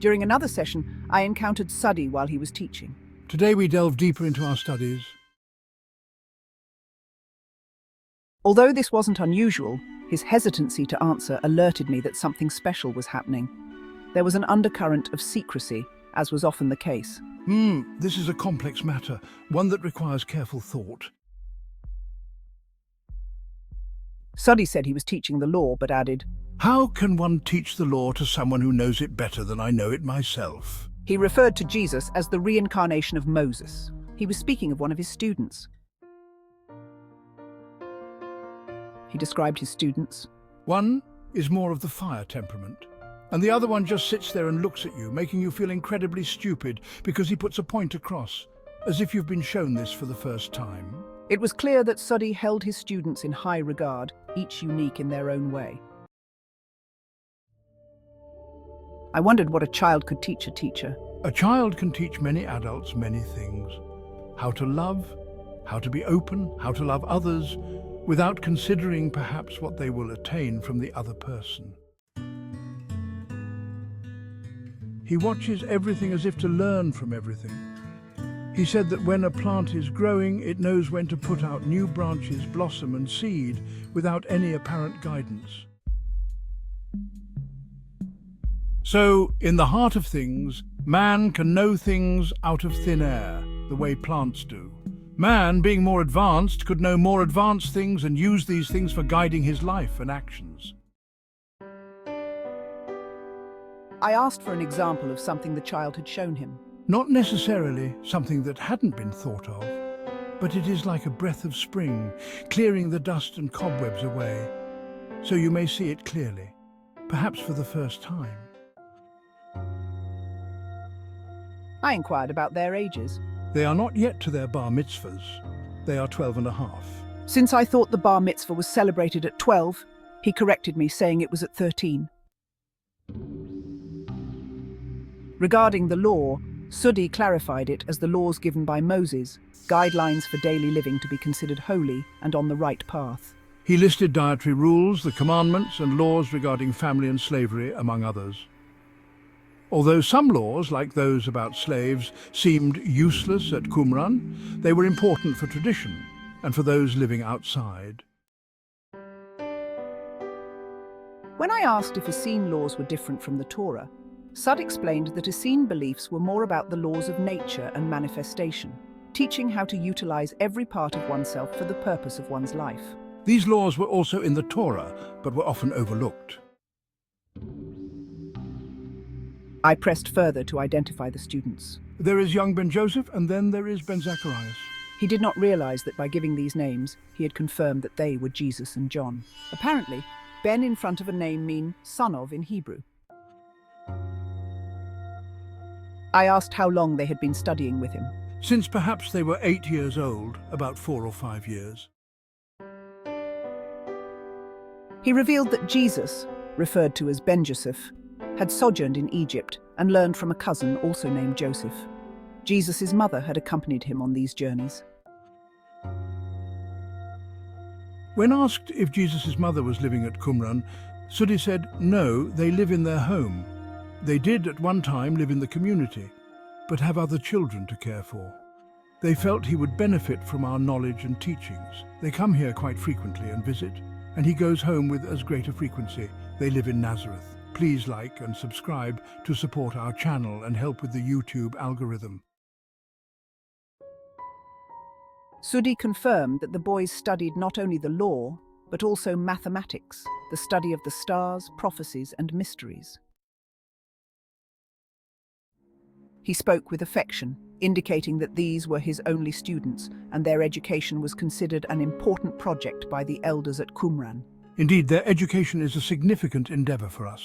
During another session, I encountered Suddi while he was teaching. Today we delve deeper into our studies. Although this wasn't unusual, his hesitancy to answer alerted me that something special was happening. There was an undercurrent of secrecy, as was often the case. This is a complex matter, one that requires careful thought. Suddi said he was teaching the law, but added, How can one teach the law to someone who knows it better than I know it myself? he referred to Jesus as the reincarnation of Moses. He was speaking of one of his students. He described his students. One is more of the fire temperament, and the other one just sits there and looks at you, making you feel incredibly stupid because he puts a point across, as if you've been shown this for the first time. It was clear that Suddi held his students in high regard, each unique in their own way. I wondered what a child could teach a teacher. A child can teach many adults many things. How to love, how to be open, how to love others, without considering perhaps what they will attain from the other person. He watches everything as if to learn from everything. He said that when a plant is growing, it knows when to put out new branches, blossom and seed without any apparent guidance. So, in the heart of things, man can know things out of thin air, the way plants do. Man, being more advanced, could know more advanced things and use these things for guiding his life and actions. I asked for an example of something the child had shown him. Not necessarily something that hadn't been thought of, but it is like a breath of spring, clearing the dust and cobwebs away, so you may see it clearly, perhaps for the first time. I inquired about their ages. They are not yet to their bar mitzvahs. They are 12 and a half. Since I thought the bar mitzvah was celebrated at 12, he corrected me, saying it was at 13. Regarding the law, Suddi clarified it as the laws given by Moses, guidelines for daily living to be considered holy and on the right path. He listed dietary rules, the commandments, and laws regarding family and slavery, among others. Although some laws, like those about slaves, seemed useless at Qumran, they were important for tradition and for those living outside. When I asked if Essene laws were different from the Torah, Sudd explained that Essene beliefs were more about the laws of nature and manifestation, teaching how to utilize every part of oneself for the purpose of one's life. These laws were also in the Torah, but were often overlooked. I pressed further to identify the students. There is young Benjoseph, and then there is Benzacharias. He did not realize that by giving these names, he had confirmed that they were Jesus and John. Apparently, Ben in front of a name mean son of in Hebrew. I asked how long they had been studying with him. Since perhaps they were 8 years old, about 4 or 5 years. He revealed that Jesus, referred to as Benjoseph, had sojourned in Egypt and learned from a cousin also named Joseph. Jesus' mother had accompanied him on these journeys. When asked if Jesus' mother was living at Qumran, Suddi said, no, they live in their home. They did at one time live in the community, but have other children to care for. They felt he would benefit from our knowledge and teachings. They come here quite frequently and visit, and he goes home with as great a frequency. They live in Nazareth. Please like and subscribe to support our channel and help with the YouTube algorithm. Suddi confirmed that the boys studied not only the law, but also mathematics, the study of the stars, prophecies, and mysteries. He spoke with affection, indicating that these were his only students and their education was considered an important project by the elders at Qumran. Indeed, their education is a significant endeavor for us.